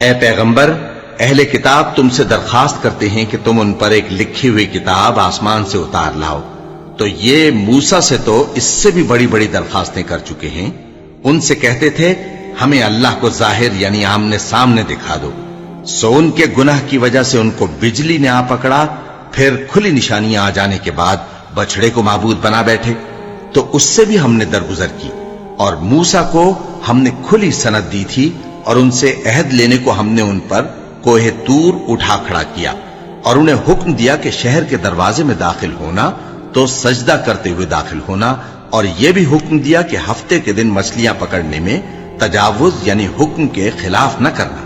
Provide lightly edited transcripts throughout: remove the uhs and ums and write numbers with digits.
اے پیغمبر، اہل کتاب تم سے درخواست کرتے ہیں کہ تم ان پر ایک لکھی ہوئی کتاب آسمان سے اتار لاؤ، تو یہ موسیٰ سے تو اس سے بھی بڑی بڑی درخواستیں کر چکے ہیں۔ ان سے کہتے تھے ہمیں اللہ کو ظاہر یعنی آمنے سامنے دکھا دو، سو ان کے گناہ کی وجہ سے ان کو بجلی نے آ پکڑا، پھر کھلی نشانیاں آ جانے کے بعد بچڑے کو معبود بنا بیٹھے، تو اس سے بھی ہم نے درگزر کی۔ اور موسیٰ کو ہم نے کھلی سند دی تھی، اور ان سے عہد لینے کو ہم نے ان پر کوہ طور اٹھا کھڑا کیا، اور انہیں حکم دیا کہ شہر کے دروازے میں داخل ہونا تو سجدہ کرتے ہوئے داخل ہونا، اور یہ بھی حکم دیا کہ ہفتے کے دن مچھلیاں پکڑنے میں تجاوز یعنی حکم کے خلاف نہ کرنا۔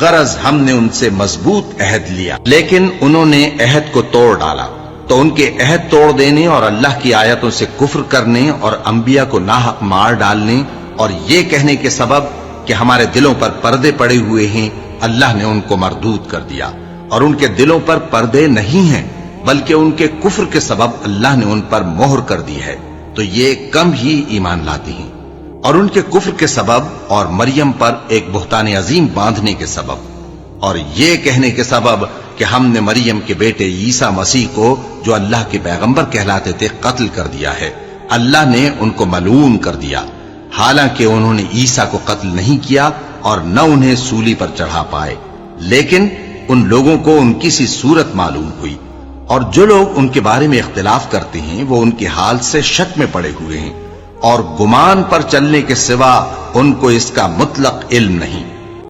غرض ہم نے ان سے مضبوط عہد لیا، لیکن انہوں نے عہد کو توڑ ڈالا، تو ان کے عہد توڑ دینے اور اللہ کی آیتوں سے کفر کرنے اور انبیاء کو ناحق مار ڈالنے اور یہ کہنے کے سبب کہ ہمارے دلوں پر پردے پڑے ہوئے ہیں، اللہ نے ان کو مردود کر دیا۔ اور ان کے دلوں پر پردے نہیں ہیں، بلکہ ان کے کفر کے سبب اللہ نے ان پر مہر کر دی ہے، تو یہ کم ہی ایمان لاتے ہیں۔ اور ان کے کفر کے سبب اور مریم پر ایک بہتان عظیم باندھنے کے سبب اور یہ کہنے کے سبب کہ ہم نے مریم کے بیٹے عیسیٰ مسیح کو جو اللہ کے پیغمبر کہلاتے تھے قتل کر دیا ہے، اللہ نے ان کو ملعون کر دیا، حالانکہ انہوں نے عیسیٰ کو قتل نہیں کیا اور نہ انہیں سولی پر چڑھا پائے، لیکن ان لوگوں کو ان کی سی صورت معلوم ہوئی۔ اور جو لوگ ان کے بارے میں اختلاف کرتے ہیں وہ ان کے حال سے شک میں پڑے ہوئے ہیں، اور گمان پر چلنے کے سوا ان کو اس کا مطلق علم نہیں۔